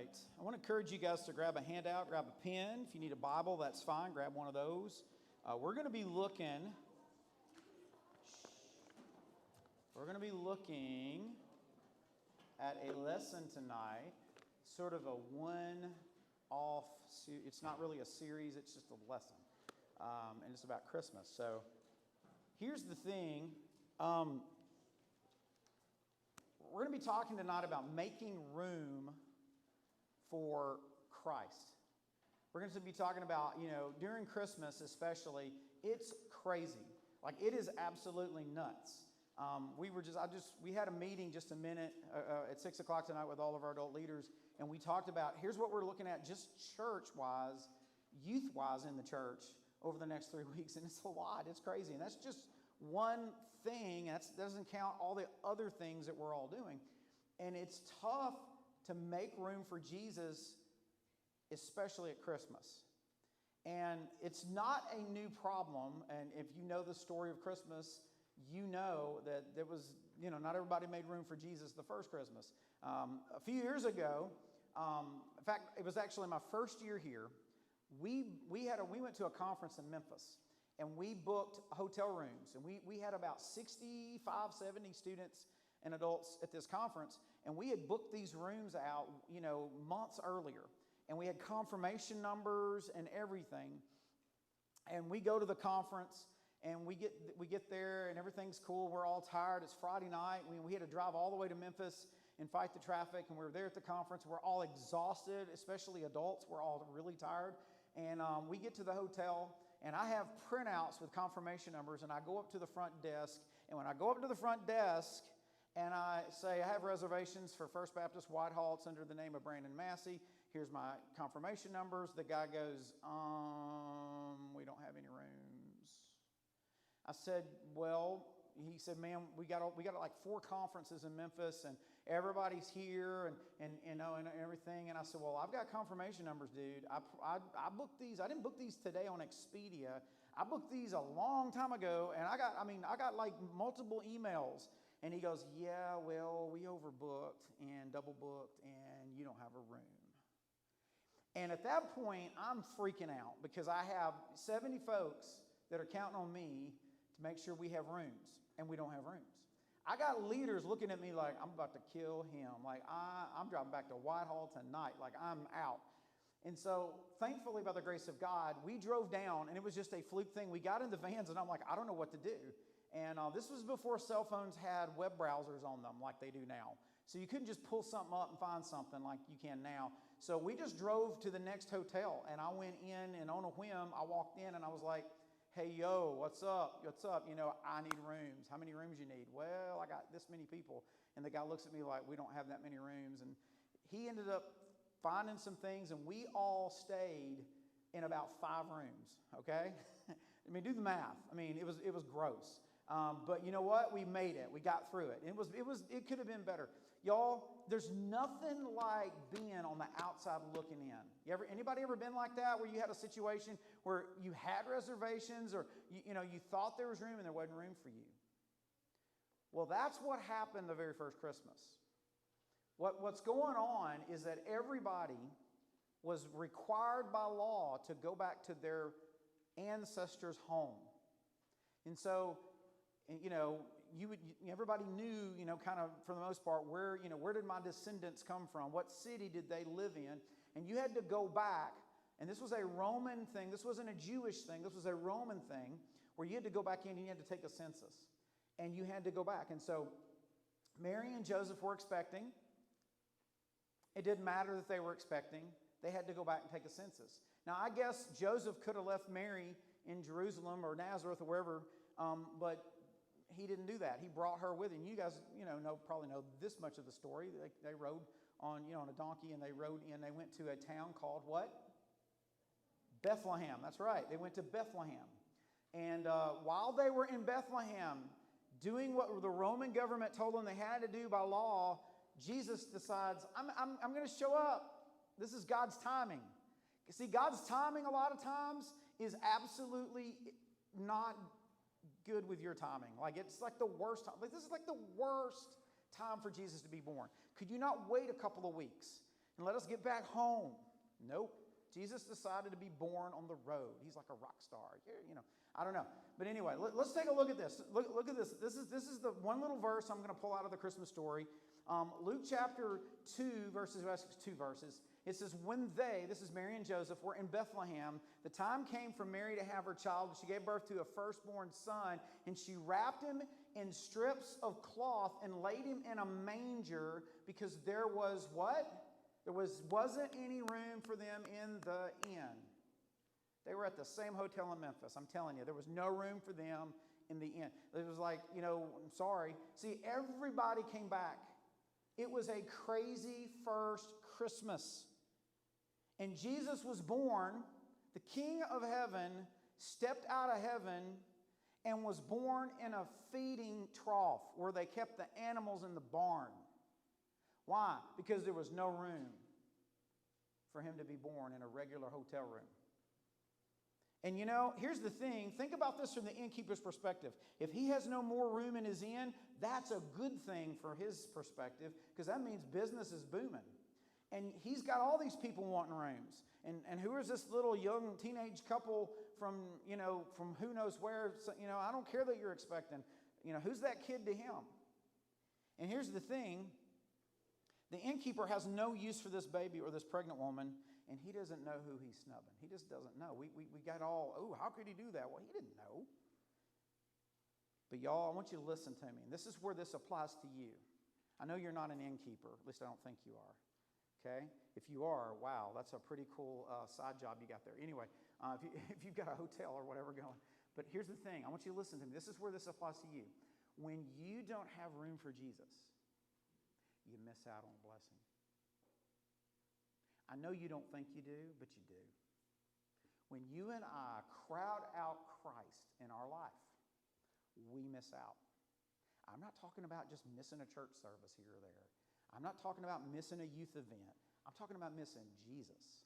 right. I want to encourage you guys to grab a handout, grab a pen. If you need a Bible, that's fine. Grab one of those. We're going to be looking at a lesson tonight, sort of a one-off. It's not really a series, it's just a lesson. And it's about Christmas. So here's the thing. We're going to be talking tonight about making room for Christ. We're going to be talking about, during Christmas especially, it's crazy. Like, it is absolutely nuts. We had a meeting just a minute at 6 o'clock tonight with all of our adult leaders, and we talked about, here's what we're looking at just church-wise, youth-wise in the church over the next 3 weeks, and it's a lot. It's crazy, and that's just one thing. That doesn't count all the other things that we're all doing. And it's tough to make room for Jesus, especially at Christmas. And it's not a new problem. And if you know the story of Christmas, you know that there was, not everybody made room for Jesus the first Christmas. A few years ago, in fact, it was actually my first year here. We went to a conference in Memphis. And we booked hotel rooms. And we had about 65, 70 students and adults at this conference. And we had booked these rooms out, months earlier. And we had confirmation numbers and everything. And we go to the conference, and we get there, and everything's cool. We're all tired. It's Friday night. We had to drive all the way to Memphis and fight the traffic. And we were there at the conference. We're all exhausted, especially adults. We're all really tired. And we get to the hotel. And I have printouts with confirmation numbers, and I go up to the front desk. And when I go up to the front desk and I say, I have reservations for First Baptist Whitehall, it's under the name of Brandon Massey. Here's my confirmation numbers. The guy goes, we don't have any rooms. I said, he said, man, we got like 4 conferences in Memphis, and everybody's here and everything. And I said, well, I've got confirmation numbers, dude. I booked these. I didn't book these today on Expedia. I booked these a long time ago, and I got like multiple emails. And he goes, yeah, well, we overbooked and double booked, and you don't have a room. And at that point, I'm freaking out because I have 70 folks that are counting on me to make sure we have rooms, and we don't have rooms. I got leaders looking at me like, I'm about to kill him. Like, I'm driving back to Whitehall tonight. Like, I'm out. And so, thankfully, by the grace of God, we drove down, and it was just a fluke thing. We got in the vans, and I'm like, I don't know what to do. And this was before cell phones had web browsers on them like they do now. So you couldn't just pull something up and find something like you can now. So we just drove to the next hotel, and I went in, and on a whim, I walked in, and I was like, hey, yo, what's up? What's up? I need rooms. How many rooms you need? Well, I got this many people. And the guy looks at me like, we don't have that many rooms. And he ended up finding some things, and we all stayed in about 5 rooms, okay? Do the math. It was gross. But you know what? We made it. We got through it. It could have been better. Y'all, there's nothing like being on the outside looking in. Anybody ever been like that, where you had a situation where you had reservations, or you thought there was room and there wasn't room for you? Well, that's what happened the very first Christmas. What's going on is that everybody was required by law to go back to their ancestors' home. And so, everybody knew, kind of for the most part, where did my descendants come from? What city did they live in? And you had to go back. And this was a Roman thing. This wasn't a Jewish thing. This was a Roman thing where you had to go back in and you had to take a census. And you had to go back. And so Mary and Joseph were expecting. It didn't matter that they were expecting. They had to go back and take a census. Now, I guess Joseph could have left Mary in Jerusalem or Nazareth or wherever, but he didn't do that. He brought her with him. You guys, probably know this much of the story. They rode on a donkey, and they rode in. They went to a town called what? Bethlehem. That's right. They went to Bethlehem. And while they were in Bethlehem, doing what the Roman government told them they had to do by law, Jesus decides, I'm going to show up. This is God's timing. See, God's timing a lot of times is absolutely not good with your timing. Like, it's like the worst time. Like, this is like the worst time for Jesus to be born. Could you not wait a couple of weeks? and let us get back home. Nope. Jesus decided to be born on the road. He's like a rock star. I don't know. But anyway, let's take a look at this. Look at this. This is the one little verse I'm going to pull out of the Christmas story. Luke chapter 2, two verses. It says, when they, this is Mary and Joseph, were in Bethlehem, the time came for Mary to have her child. She gave birth to a firstborn son, and she wrapped him in strips of cloth and laid him in a manger because there was what? There wasn't any room for them in the inn. They were at the same hotel in Memphis. I'm telling you, there was no room for them in the inn. It was like, I'm sorry. See, everybody came back. It was a crazy first Christmas. And Jesus was born. The King of Heaven stepped out of heaven and was born in a feeding trough where they kept the animals in the barn. Why? Because there was no room for him to be born in a regular hotel room. And here's the thing. Think about this from the innkeeper's perspective. If he has no more room in his inn, that's a good thing for his perspective because that means business is booming. And he's got all these people wanting rooms. And who is this little young teenage couple from who knows where? I don't care that you're expecting. Who's that kid to him? And here's the thing. The innkeeper has no use for this baby or this pregnant woman, and he doesn't know who he's snubbing. He just doesn't know. We got all, how could he do that? Well, he didn't know. But y'all, I want you to listen to me. And this is where this applies to you. I know you're not an innkeeper. At least I don't think you are. Okay? If you are, wow, that's a pretty cool side job you got there. Anyway, if you've got a hotel or whatever going. But here's the thing. I want you to listen to me. This is where this applies to you. When you don't have room for Jesus, you miss out on a blessing. I know you don't think you do, but you do. When you and I crowd out Christ in our life, we miss out. I'm not talking about just missing a church service here or there. I'm not talking about missing a youth event. I'm talking about missing Jesus.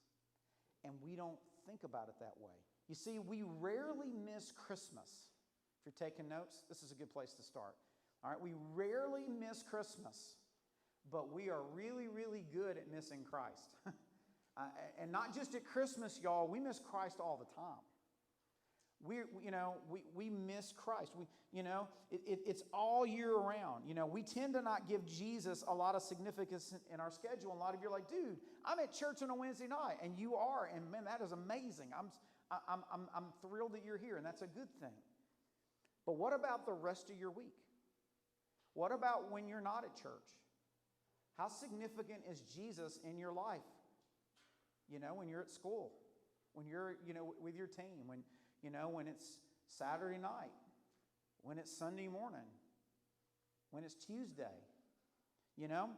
And we don't think about it that way. You see, we rarely miss Christmas. If you're taking notes, this is a good place to start. All right, we rarely miss Christmas, but we are really, really good at missing Christ. And not just at Christmas, y'all. We miss Christ all the time. We miss Christ. It's all year round. We tend to not give Jesus a lot of significance in our schedule. And a lot of you are like, dude, I'm at church on a Wednesday night, and you are, and man, that is amazing. I'm thrilled that you're here, and that's a good thing. But what about the rest of your week? What about when you're not at church? How significant is Jesus in your life? When you're at school, when you're, with your team, when it's Saturday night, when it's Sunday morning, when it's Tuesday. There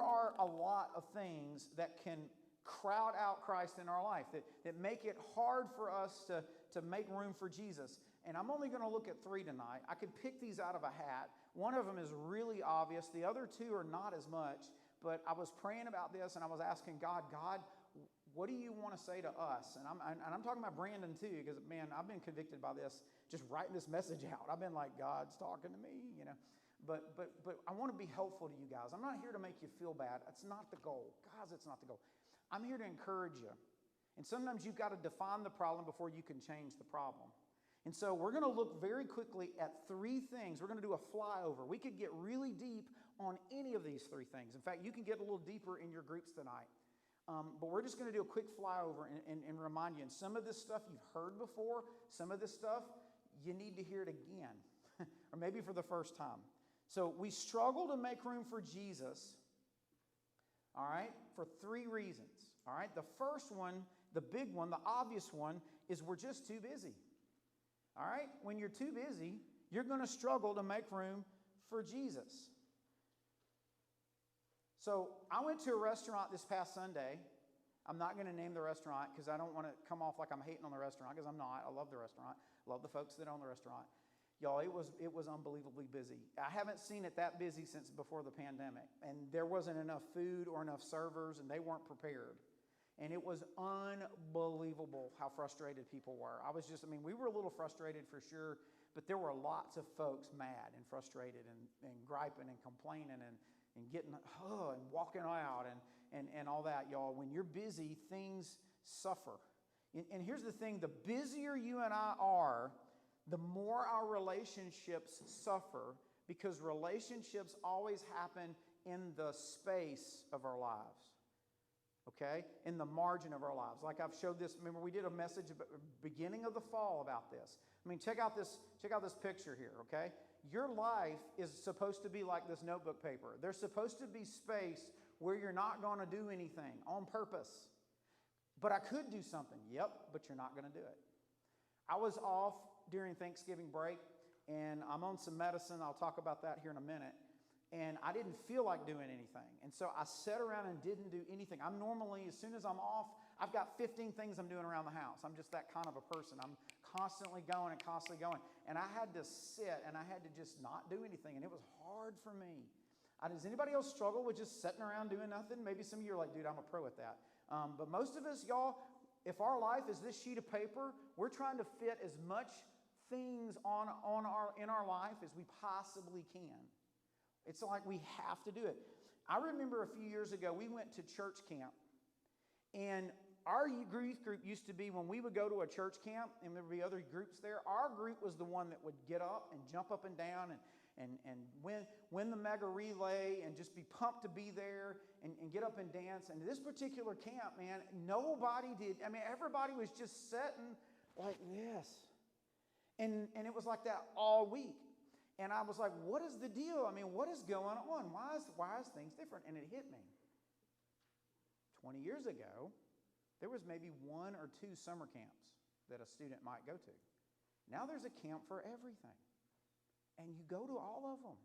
are a lot of things that can crowd out Christ in our life, that make it hard for us to make room for Jesus. And I'm only going to look at 3 tonight. I could pick these out of a hat. One of them is really obvious. The other 2 are not as much. But I was praying about this, and I was asking God, what do you want to say to us? And I'm talking about Brandon too, because man, I've been convicted by this, just writing this message out. I've been like, God's talking to me, But I want to be helpful to you guys. I'm not here to make you feel bad. That's not the goal. Guys, it's not the goal. I'm here to encourage you. And sometimes you've got to define the problem before you can change the problem. And so we're going to look very quickly at 3 things. We're going to do a flyover. We could get really deep on any of these 3 things. In fact, you can get a little deeper in your groups tonight. But we're just going to do a quick flyover and remind you. And some of this stuff you've heard before. Some of this stuff you need to hear it again. Or maybe for the first time. So we struggle to make room for Jesus, all right, for 3 reasons. All right, the first one, the big one, the obvious one, is we're just too busy. All right, when you're too busy, you're going to struggle to make room for Jesus. So I went to a restaurant this past Sunday. I'm not going to name the restaurant because I don't want to come off like I'm hating on the restaurant, because I'm not. I love the restaurant. I love the folks that own the restaurant. Y'all, it was unbelievably busy. I haven't seen it that busy since before the pandemic. And there wasn't enough food or enough servers, and they weren't prepared. And it was unbelievable how frustrated people were. We were a little frustrated for sure, but there were lots of folks mad and frustrated and griping and complaining. And and getting, and walking out and all that, y'all. When you're busy, things suffer. And here's the thing, the busier you and I are, the more our relationships suffer, because relationships always happen in the space of our lives. Okay? In the margin of our lives. Like I've showed this, remember we did a message at the beginning of the fall about this. I mean, check out this picture here, okay? Your life is supposed to be like this notebook paper. There's supposed to be space where you're not going to do anything on purpose. But I could do something. Yep, but you're not going to do it. I was off during Thanksgiving break, and I'm on some medicine. I'll talk about that here in a minute. And I didn't feel like doing anything. And so I sat around and didn't do anything. I'm normally, as soon as I'm off, I've got 15 things I'm doing around the house. I'm just that kind of a person. I'm constantly going and constantly going. And I had to sit and I had to just not do anything. And it was hard for me. Does anybody else struggle with just sitting around doing nothing? Maybe some of you are like, dude, I'm a pro at that. But most of us, y'all, if our life is this sheet of paper, we're trying to fit as much things in our life as we possibly can. It's like we have to do it. I remember a few years ago, we went to church camp. And our youth group used to be, when we would go to a church camp, and there would be other groups there, our group was the one that would get up and jump up and down and win the mega relay and just be pumped to be there and get up and dance. And this particular camp, man, nobody did. I mean, everybody was just sitting like this. And it was like that all week. And I was like, what is the deal? I mean, what is going on? Why is things different? And it hit me. 20 years ago, there was maybe 1 or 2 summer camps that a student might go to. Now there's a camp for everything. And you go to all of them.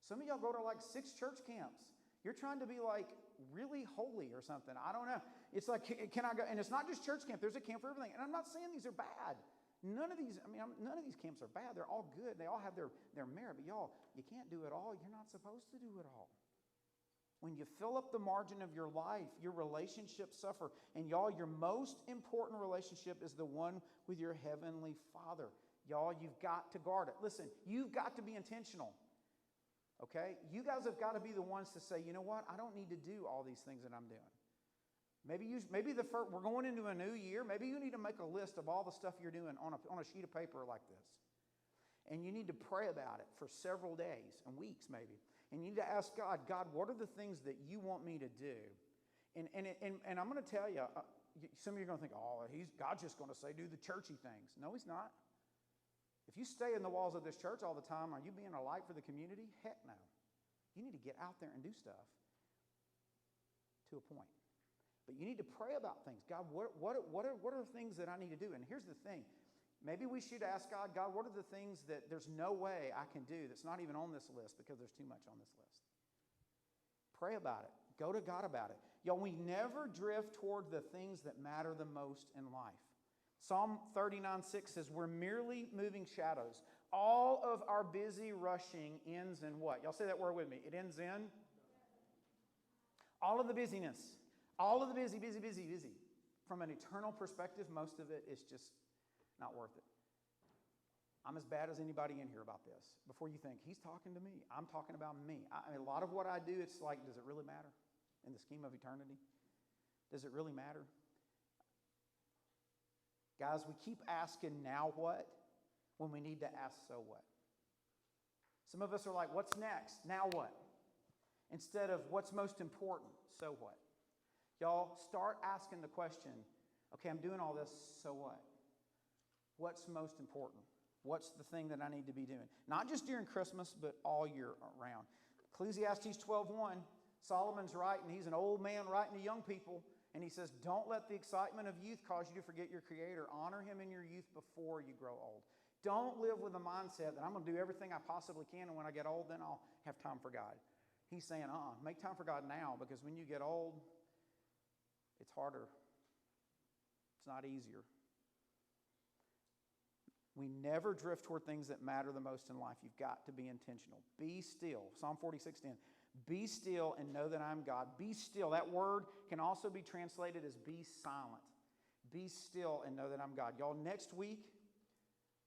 Some of y'all go to like 6 church camps. You're trying to be like really holy or something. I don't know. It's like, can I go? And it's not just church camp. There's a camp for everything. And I'm not saying these are bad. None of these camps are bad. They're all good. They all have their merit. But y'all, you can't do it all. You're not supposed to do it all. When you fill up the margin of your life, your relationships suffer. And y'all, your most important relationship is the one with your heavenly Father. Y'all, you've got to guard it. Listen, you've got to be intentional. Okay? You guys have got to be the ones to say, you know what? I don't need to do all these things that I'm doing. We're going into a new year. Maybe you need to make a list of all the stuff you're doing on a sheet of paper like this. And you need to pray about it for several days and weeks maybe. And you need to ask God, what are the things that you want me to do? And I'm going to tell you, some of you are going to think, God's just going to say do the churchy things. No, He's not. If you stay in the walls of this church all the time, are you being a light for the community? Heck no. You need to get out there and do stuff to a point. But you need to pray about things. God, what are the things that I need to do? And here's the thing. Maybe we should ask God, what are the things that there's no way I can do that's not even on this list because there's too much on this list? Pray about it. Go to God about it. Y'all, we never drift toward the things that matter the most in life. Psalm 39:6 says, we're merely moving shadows. All of our busy rushing ends in what? Y'all say that word with me. It ends in all of the busyness. All of the busy. From an eternal perspective, most of it is just not worth it. I'm as bad as anybody in here about this. Before you think, he's talking to me, I'm talking about me. A lot of what I do, it's like, does it really matter in the scheme of eternity? Does it really matter? Guys, we keep asking now what when we need to ask so what. Some of us are like, what's next? Now what? Instead of what's most important, so what? Y'all, start asking the question, okay, I'm doing all this, so what? What's most important? What's the thing that I need to be doing? Not just during Christmas, but all year round. Ecclesiastes 12:1, Solomon's writing, he's an old man writing to young people, and he says, don't let the excitement of youth cause you to forget your Creator. Honor Him in your youth before you grow old. Don't live with the mindset that I'm going to do everything I possibly can, and when I get old, then I'll have time for God. He's saying, make time for God now, because when you get old, it's harder. It's not easier. We never drift toward things that matter the most in life. You've got to be intentional. Be still. Psalm 46:10. Be still and know that I'm God. Be still. That word can also be translated as be silent. Be still and know that I'm God. Y'all, next week,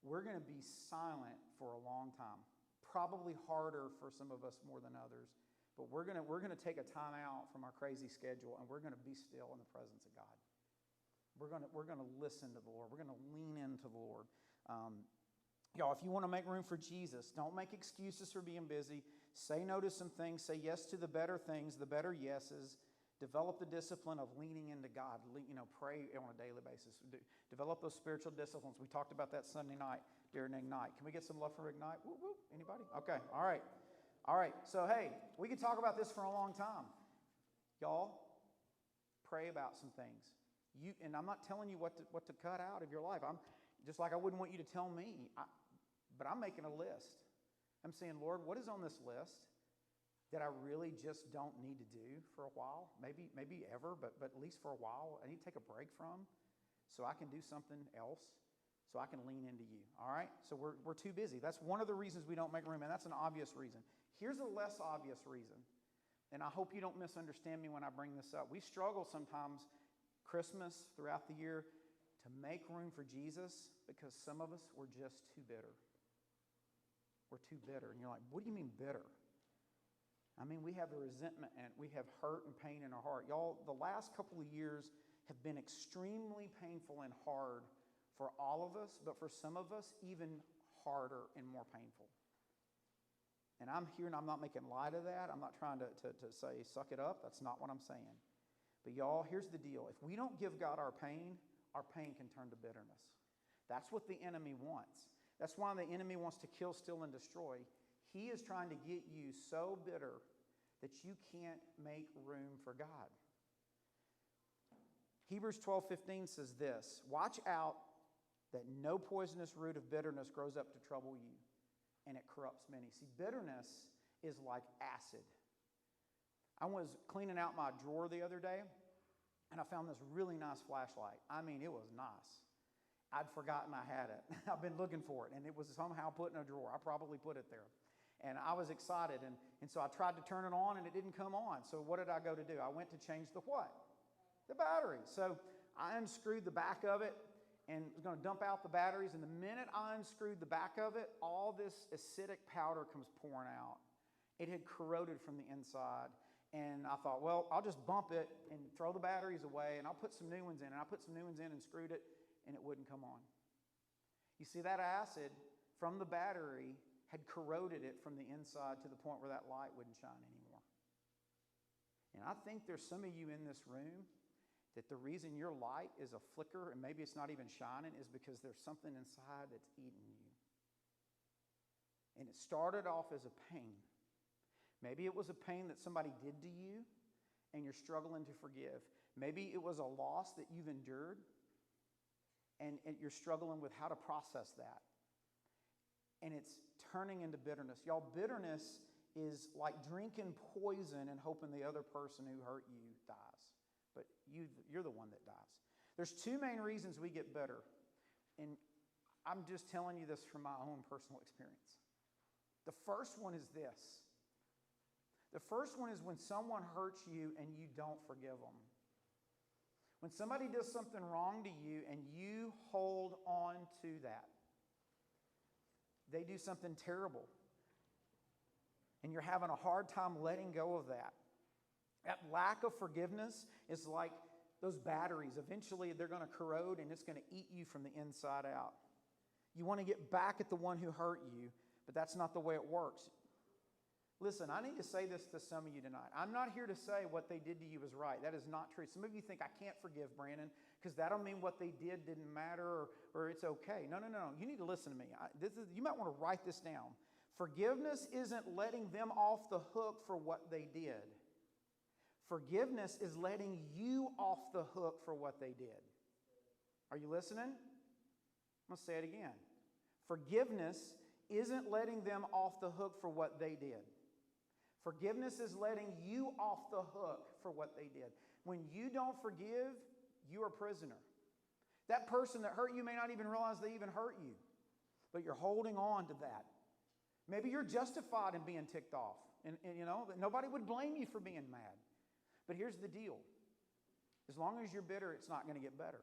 we're going to be silent for a long time. Probably harder for some of us more than others. But we're gonna take a time out from our crazy schedule, and we're gonna be still in the presence of God. We're gonna listen to the Lord. We're gonna lean into the Lord. Y'all, if you want to make room for Jesus, don't make excuses for being busy. Say no to some things. Say yes to the better things, the better yeses. Develop the discipline of leaning into God. Pray on a daily basis. Develop those spiritual disciplines. We talked about that Sunday night during Ignite. Can we get some love for Ignite? Woo, woo. Anybody? Okay. All right. All right. So, hey, we could talk about this for a long time. Y'all, pray about some things. And I'm not telling you what to cut out of your life. I'm just like I wouldn't want you to tell me. But I'm making a list. I'm saying, Lord, what is on this list that I really just don't need to do for a while? Maybe ever, but at least for a while. I need to take a break from so I can do something else, so I can lean into you. All right? So we're too busy. That's one of the reasons we don't make room, and that's an obvious reason. Here's a less obvious reason, and I hope you don't misunderstand me when I bring this up. We struggle sometimes, Christmas, throughout the year, to make room for Jesus because some of us were just too bitter. We're too bitter. And you're like, what do you mean bitter? I mean, we have the resentment and we have hurt and pain in our heart. Y'all, the last couple of years have been extremely painful and hard for all of us, but for some of us, even harder and more painful. And I'm here and I'm not making light of that. I'm not trying to say, suck it up. That's not what I'm saying. But y'all, here's the deal. If we don't give God our pain can turn to bitterness. That's what the enemy wants. That's why the enemy wants to kill, steal, and destroy. He is trying to get you so bitter that you can't make room for God. Hebrews 12:15 says this, watch out that no poisonous root of bitterness grows up to trouble you, and it corrupts many. See, bitterness is like acid. I was cleaning out my drawer the other day, and I found this really nice flashlight. I mean, it was nice. I'd forgotten I had it. I've been looking for it, and it was somehow put in a drawer. I probably put it there. And I was excited, and so I tried to turn it on, and it didn't come on. So what did I go to do? I went to change the what? The battery. So I unscrewed the back of it and was going to dump out the batteries, and the minute I unscrewed the back of it, all this acidic powder comes pouring out. It had corroded from the inside, and I thought, well, I'll just bump it and throw the batteries away, and I'll put some new ones in. And I put some new ones in and screwed it, and it wouldn't come on. You see, that acid from the battery had corroded it from the inside to the point where that light wouldn't shine anymore. And I think there's some of you in this room that the reason your light is a flicker and maybe it's not even shining is because there's something inside that's eating you. And it started off as a pain. Maybe it was a pain that somebody did to you and you're struggling to forgive. Maybe it was a loss that you've endured and you're struggling with how to process that. And it's turning into bitterness. Y'all, bitterness is like drinking poison and hoping the other person who hurt you dies. But you're the one that dies. There's two main reasons we get bitter. And I'm just telling you this from my own personal experience. The first one is this. The first one is when someone hurts you and you don't forgive them. When somebody does something wrong to you and you hold on to that. They do something terrible. And you're having a hard time letting go of that. That lack of forgiveness is like those batteries. Eventually they're going to corrode and it's going to eat you from the inside out. You want to get back at the one who hurt you, but that's not the way it works. Listen, I need to say this to some of you tonight. I'm not here to say what they did to you is right. That is not true. Some of you think, I can't forgive Brandon because that'll mean what they did didn't matter or it's okay. No. You need to listen to me. You might want to write this down. Forgiveness isn't letting them off the hook for what they did. Forgiveness is letting you off the hook for what they did. Are you listening? I'm going to say it again. Forgiveness isn't letting them off the hook for what they did. Forgiveness is letting you off the hook for what they did. When you don't forgive, you're a prisoner. That person that hurt you may not even realize they even hurt you, but you're holding on to that. Maybe you're justified in being ticked off, and nobody would blame you for being mad. But here's the deal. As long as you're bitter, it's not going to get better.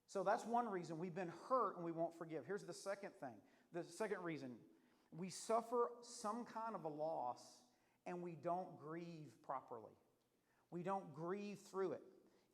So that's one reason we've been hurt and we won't forgive. Here's the second thing. The second reason. We suffer some kind of a loss and we don't grieve properly. We don't grieve through it.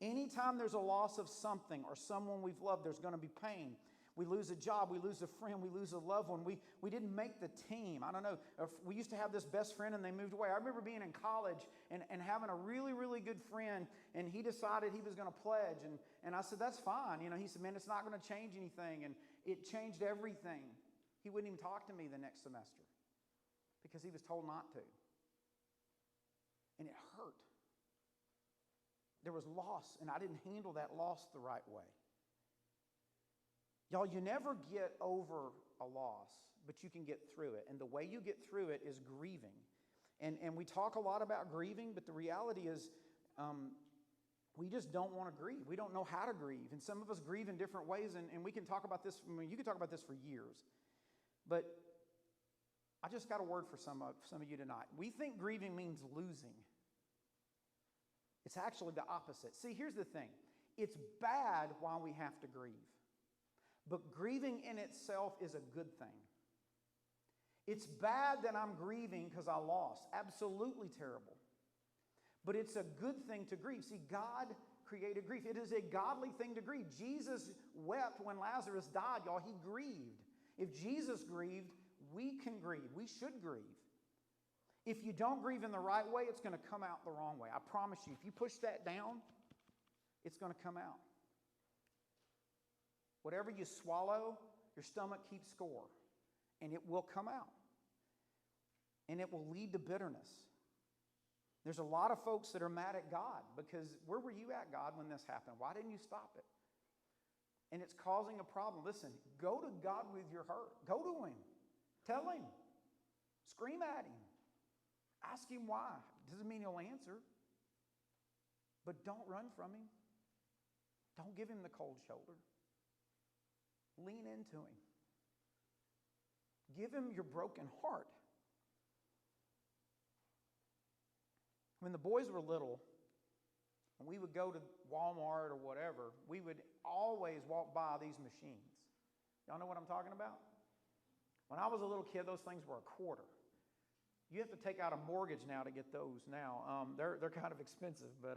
Anytime there's a loss of something or someone we've loved, there's going to be pain. We lose a job, we lose a friend, we lose a loved one. We didn't make the team. I don't know. We used to have this best friend and they moved away. I remember being in college and having a really, really good friend, and he decided he was going to pledge. And I said, that's fine. He said, man, it's not going to change anything. And it changed everything. He wouldn't even talk to me the next semester because he was told not to. And it hurt. There was loss, and I didn't handle that loss the right way. Y'all, you never get over a loss, but you can get through it. And the way you get through it is grieving. And we talk a lot about grieving, but the reality is we just don't want to grieve. We don't know how to grieve. And some of us grieve in different ways, and we can talk about this. You can talk about this for years. But I just got a word for some of you tonight. We think grieving means losing. It's actually the opposite. See, here's the thing. It's bad while we have to grieve. But grieving in itself is a good thing. It's bad that I'm grieving because I lost. Absolutely terrible. But it's a good thing to grieve. See, God created grief. It is a godly thing to grieve. Jesus wept when Lazarus died, y'all. He grieved. If Jesus grieved, we can grieve. We should grieve. If you don't grieve in the right way, it's going to come out the wrong way. I promise you, if you push that down, it's going to come out. Whatever you swallow, your stomach keeps score, and it will come out. And it will lead to bitterness. There's a lot of folks that are mad at God because where were you at, God, when this happened? Why didn't you stop it? And it's causing a problem. Listen, go to God with your hurt. Go to Him. Tell Him. Scream at Him. Ask Him why. Doesn't mean He'll answer. But don't run from Him. Don't give Him the cold shoulder. Lean into Him. Give Him your broken heart. When the boys were little, and we would go to Walmart or whatever, we would always walk by these machines. Y'all know what I'm talking about? When I was a little kid, those things were $0.25. You have to take out a mortgage now to get those now. They're kind of expensive, but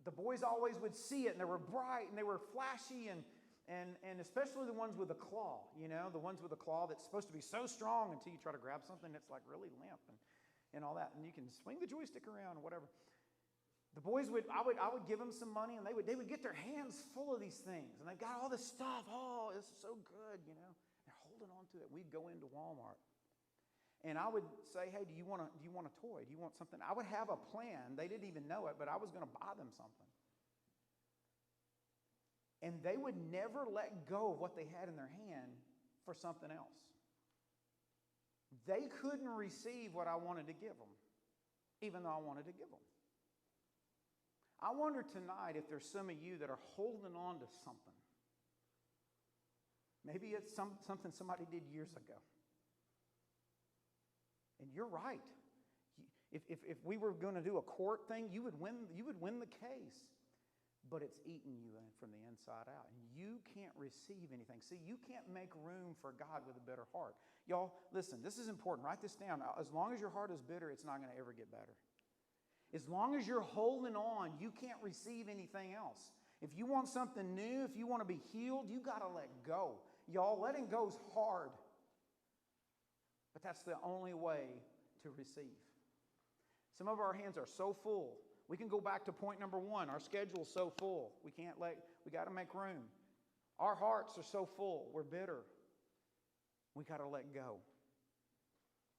the boys always would see it, and they were bright, and they were flashy, and especially the ones with a claw, the ones with a claw that's supposed to be so strong until you try to grab something that's like really limp and all that, and you can swing the joystick around or whatever. The boys I would give them some money, and they would get their hands full of these things, and they've got all this stuff. Oh, this is so good, They're holding on to it. We'd go into Walmart, and I would say, hey, do you want a toy? Do you want something? I would have a plan. They didn't even know it, but I was going to buy them something. And they would never let go of what they had in their hand for something else. They couldn't receive what I wanted to give them, even though I wanted to give them. I wonder tonight if there's some of you that are holding on to something. Maybe it's something somebody did years ago. And you're right. If we were going to do a court thing, you would win the case. But it's eating you from the inside out. And you can't receive anything. See, you can't make room for God with a bitter heart. Y'all, listen, this is important. Write this down. As long as your heart is bitter, it's not going to ever get better. As long as you're holding on, you can't receive anything else. If you want something new, if you want to be healed, you got to let go. Y'all, letting go is hard. But that's the only way to receive. Some of our hands are so full. We can go back to point number 1. Our schedule's so full. We got to make room. Our hearts are so full. We're bitter. We got to let go.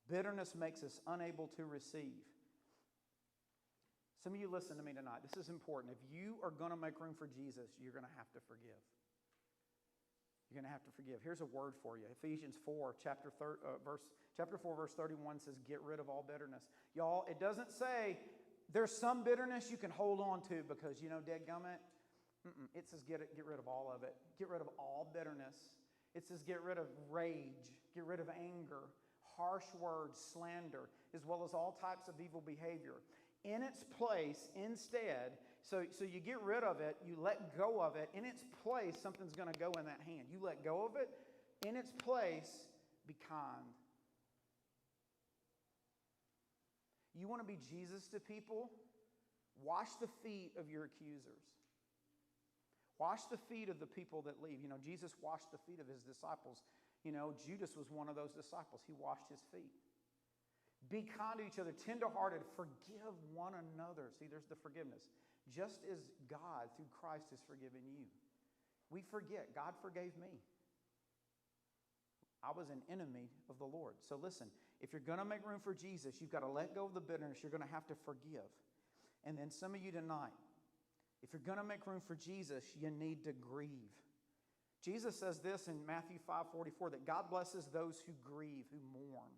Bitterness makes us unable to receive. Some of you listen to me tonight. This is important. If you are going to make room for Jesus, you're going to have to forgive. You're going to have to forgive. Here's a word for you. Ephesians 4, chapter 4, verse 31 says, get rid of all bitterness. Y'all, it doesn't say there's some bitterness you can hold on to because, dadgummit. It says get rid of all of it. Get rid of all bitterness. It says get rid of rage. Get rid of anger, harsh words, slander, as well as all types of evil behavior. In its place, instead, so you get rid of it, you let go of it. In its place, something's going to go in that hand. You let go of it. In its place, be kind. You want to be Jesus to people? Wash the feet of your accusers. Wash the feet of the people that leave. You know, Jesus washed the feet of his disciples. You know, Judas was one of those disciples. He washed his feet. Be kind to each other, tenderhearted. Forgive one another. See, there's the forgiveness. Just as God, through Christ, has forgiven you. We forget. God forgave me. I was an enemy of the Lord. So listen, if you're going to make room for Jesus, you've got to let go of the bitterness. You're going to have to forgive. And then some of you tonight, if you're going to make room for Jesus, you need to grieve. Jesus says this in Matthew 5:44, that God blesses those who grieve, who mourn,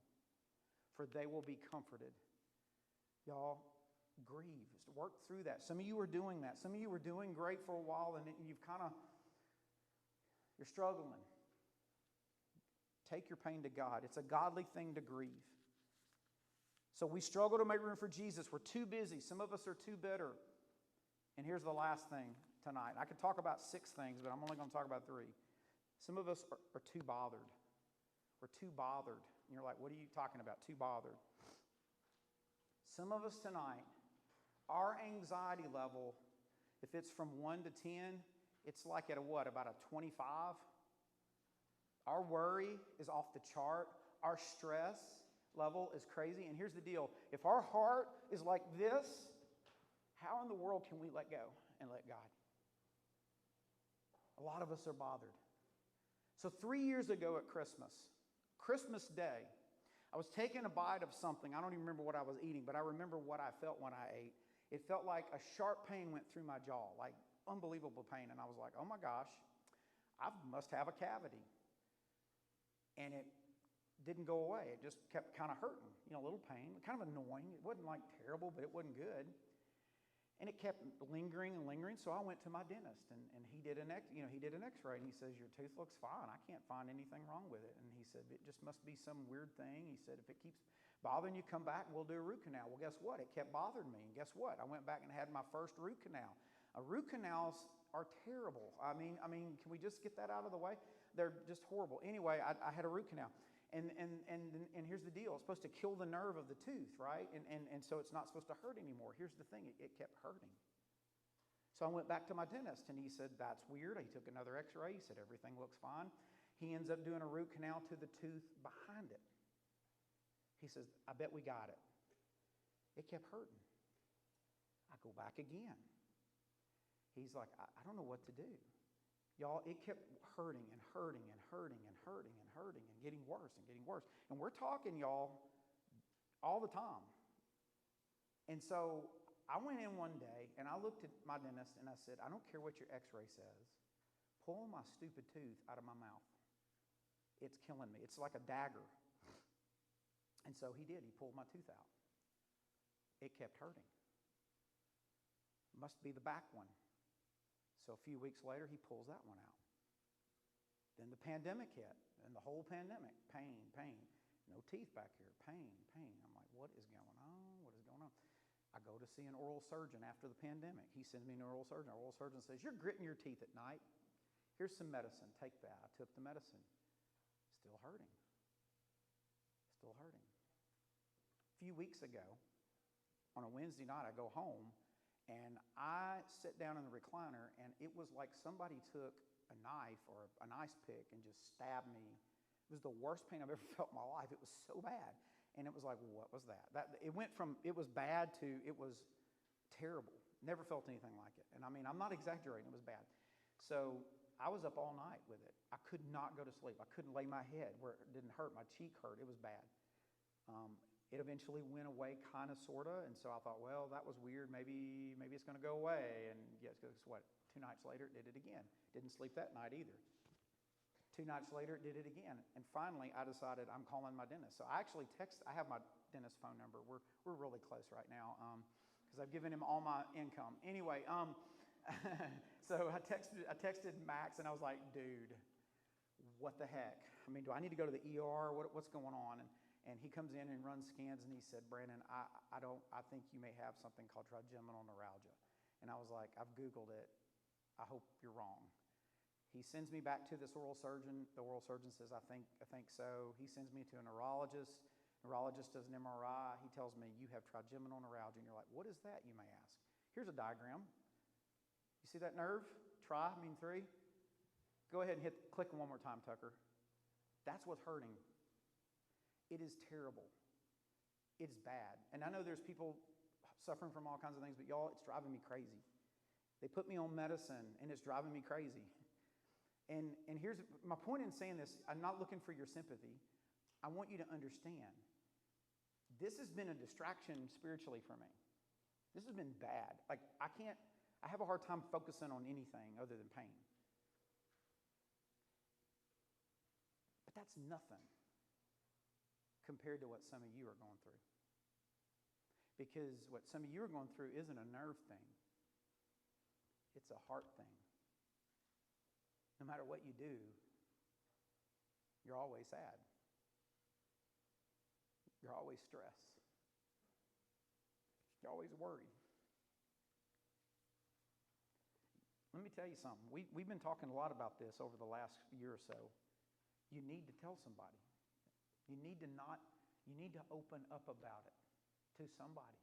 for they will be comforted. Y'all, grieve. Just work through that. Some of you are doing that. Some of you were doing great for a while, and you're struggling. Take your pain to God. It's a godly thing to grieve. So we struggle to make room for Jesus. We're too busy. Some of us are too bitter. And here's the last thing tonight. I could talk about 6 things, but I'm only going to talk about 3. Some of us are too bothered. We're too bothered. And you're like, what are you talking about? Too bothered. Some of us tonight, our anxiety level, if it's from 1 to 10, it's like at about a 25? Our worry is off the chart. Our stress level is crazy. And here's the deal. If our heart is like this, how in the world can we let go and let God? A lot of us are bothered. So 3 years ago at Christmas Day, I was taking a bite of something. I don't even remember what I was eating, but I remember what I felt when I ate. It felt like a sharp pain went through my jaw, like unbelievable pain. And I was like, oh my gosh, I must have a cavity. And it didn't go away. It just kept kind of hurting, a little pain, kind of annoying. It wasn't like terrible, but it wasn't good. And it kept lingering and lingering. So I went to my dentist, and he did an X-ray, and he says, your tooth looks fine. I can't find anything wrong with it. And he said, it just must be some weird thing. He said, if it keeps bothering you, come back and we'll do a root canal. Well, guess what? It kept bothering me. And guess what? I went back and had my first root canal. Root canals are terrible. I mean, can we just get that out of the way? They're just horrible. Anyway, I had a root canal. And here's the deal. It's supposed to kill the nerve of the tooth, right? And so it's not supposed to hurt anymore. Here's the thing. It kept hurting. So I went back to my dentist, and he said, that's weird. He took another X-ray. He said, everything looks fine. He ends up doing a root canal to the tooth behind it. He says, I bet we got it. It kept hurting. I go back again. He's like, I don't know what to do. Y'all, it kept hurting and hurting and hurting and hurting and hurting and getting worse and getting worse. And we're talking, y'all, all the time. And so I went in one day, and I looked at my dentist, and I said, I don't care what your X-ray says. Pull my stupid tooth out of my mouth. It's killing me. It's like a dagger. And so he did. He pulled my tooth out. It kept hurting. Must be the back one. So a few weeks later, he pulls that one out. Then the pandemic hit, and the whole pandemic, pain, no teeth back here, pain. I'm like, what is going on? What is going on? I go to see an oral surgeon after the pandemic. He sends me an oral surgeon. Our oral surgeon says, you're gritting your teeth at night. Here's some medicine. Take that. I took the medicine. Still hurting. A few weeks ago, on a Wednesday night, I go home, and I sit down in the recliner, and it was like somebody took a knife or an ice pick and just stabbed me. It was the worst pain I've ever felt in my life. It was so bad. And it was like, what was that? It went from it was bad to it was terrible. Never felt anything like it. And I mean, I'm not exaggerating. It was bad. So I was up all night with it. I could not go to sleep. I couldn't lay my head where it didn't hurt. My cheek hurt. It was bad. It eventually went away, kind of, sort of, and so I thought, well, that was weird. Maybe it's going to go away. And guess what? 2 nights later, it did it again. Didn't sleep that night either. 2 nights later, it did it again. And finally, I decided I'm calling my dentist. So I actually I have my dentist's phone number. We're really close right now because I've given him all my income. Anyway, so I texted Max, and I was like, dude, what the heck? I mean, do I need to go to the ER? What's going on? And he comes in and runs scans, and he said, Brandon, I think you may have something called trigeminal neuralgia. And I was like, I've Googled it. I hope you're wrong. He sends me back to this oral surgeon. The oral surgeon says, I think so. He sends me to a neurologist. Neurologist does an MRI. He tells me, you have trigeminal neuralgia. And you're like, what is that, you may ask? Here's a diagram. You see that nerve? Tri, mean 3. Go ahead and click one more time, Tucker. That's what's hurting. It is terrible. It's bad. And I know there's people suffering from all kinds of things, but y'all, it's driving me crazy. They put me on medicine, and it's driving me crazy. And here's my point in saying this. I'm not looking for your sympathy. I want you to understand. This has been a distraction spiritually for me. This has been bad. Like, I have a hard time focusing on anything other than pain. But that's nothing compared to what some of you are going through. Because what some of you are going through isn't a nerve thing. It's a heart thing. No matter what you do, you're always sad. You're always stressed. You're always worried. Let me tell you something. We've been talking a lot about this over the last year or so. You need to tell somebody. You need to open up about it to somebody.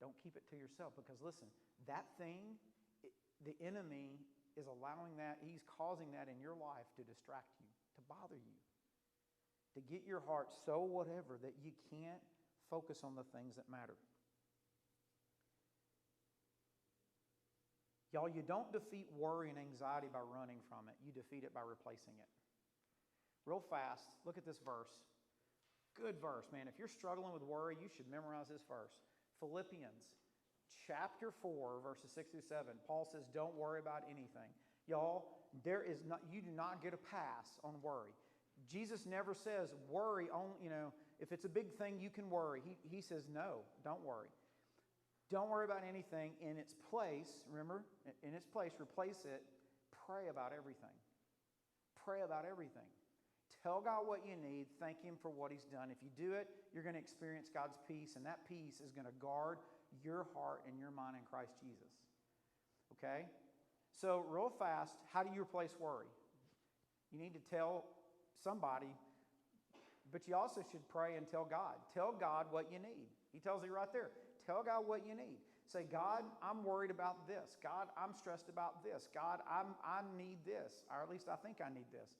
Don't keep it to yourself, because listen, that thing, the enemy is allowing that, he's causing that in your life to distract you, to bother you, to get your heart so whatever that you can't focus on the things that matter. Y'all, you don't defeat worry and anxiety by running from it. You defeat it by replacing it. Real fast, look at this verse. Good verse, man. If you're struggling with worry, you should memorize this verse. Philippians chapter 4, verses 6 through 7. Paul says, don't worry about anything. Y'all, you do not get a pass on worry. Jesus never says worry only, if it's a big thing, you can worry. He says, no, don't worry. Don't worry about anything. In its place, remember, in its place, replace it. Pray about everything. Pray about everything. Tell God what you need. Thank Him for what He's done. If you do it, you're going to experience God's peace, and that peace is going to guard your heart and your mind in Christ Jesus. Okay? So, real fast, how do you replace worry? You need to tell somebody, but you also should pray and tell God. Tell God what you need. He tells you right there. Tell God what you need. Say, God, I'm worried about this. God, I'm stressed about this. God, I need this, or at least I think I need this.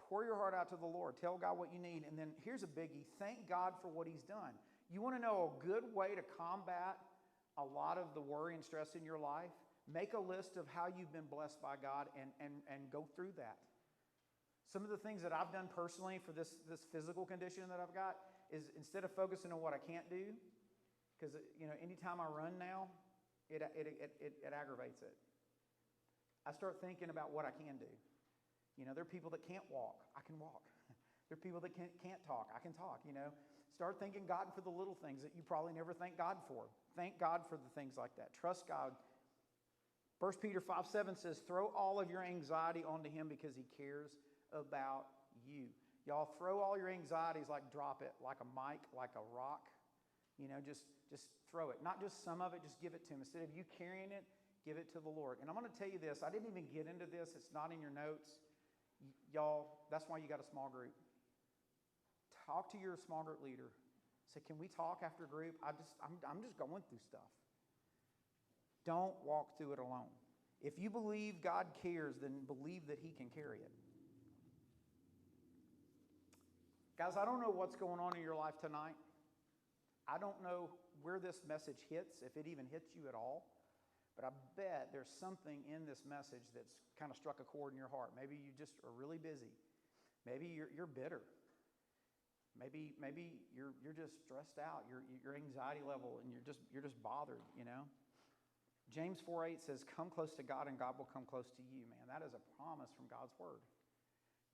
Pour your heart out to the Lord. Tell God what you need. And then here's a biggie. Thank God for what He's done. You want to know a good way to combat a lot of the worry and stress in your life? Make a list of how you've been blessed by God and go through that. Some of the things that I've done personally for this physical condition that I've got is, instead of focusing on what I can't do, because anytime I run now, it aggravates it. I start thinking about what I can do. There are people that can't walk. I can walk. There are people that can't talk. I can talk, Start thanking God for the little things that you probably never thank God for. Thank God for the things like that. Trust God. 1 Peter 5:7 says, throw all of your anxiety onto Him because He cares about you. Y'all, throw all your anxieties, like drop it, like a mic, like a rock. Just throw it. Not just some of it, just give it to Him. Instead of you carrying it, give it to the Lord. And I'm going to tell you this. I didn't even get into this. It's not in your notes. Y'all, that's why you got a small group. Talk to your small group leader. Say, can we talk after group? I'm just going through stuff. Don't walk through it alone. If you believe God cares, then believe that He can carry it. Guys, I don't know what's going on in your life tonight. I don't know where this message hits, if it even hits you at all. But I bet there's something in this message that's kind of struck a chord in your heart. Maybe you just are really busy. Maybe you're bitter. Maybe you're just stressed out. Your anxiety level, and you're just bothered. James 4:8 says, "Come close to God, and God will come close to you." Man, that is a promise from God's word.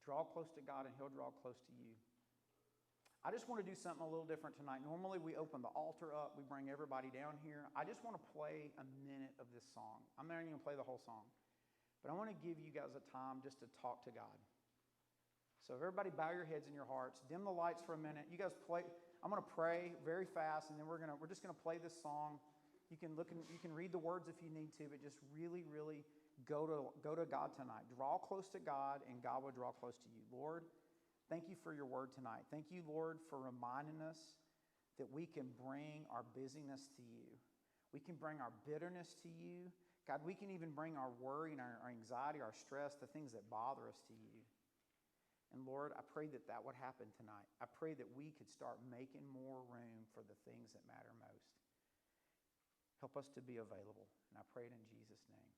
Draw close to God, and He'll draw close to you. I just want to do something a little different tonight. Normally, we open the altar up. We bring everybody down here. I just want to play a minute of this song. I'm not even going to play the whole song. But I want to give you guys a time just to talk to God. So everybody bow your heads and your hearts. Dim the lights for a minute. You guys play. I'm going to pray very fast, and then we're just going to play this song. You can read the words if you need to, but just really, really go to God tonight. Draw close to God, and God will draw close to you. Lord, Thank you for your word tonight. Thank you, Lord, for reminding us that we can bring our busyness to you. We can bring our bitterness to you. God, we can even bring our worry and our anxiety, our stress, the things that bother us to you. And Lord, I pray that that would happen tonight. I pray that we could start making more room for the things that matter most. Help us to be available. And I pray it in Jesus' name.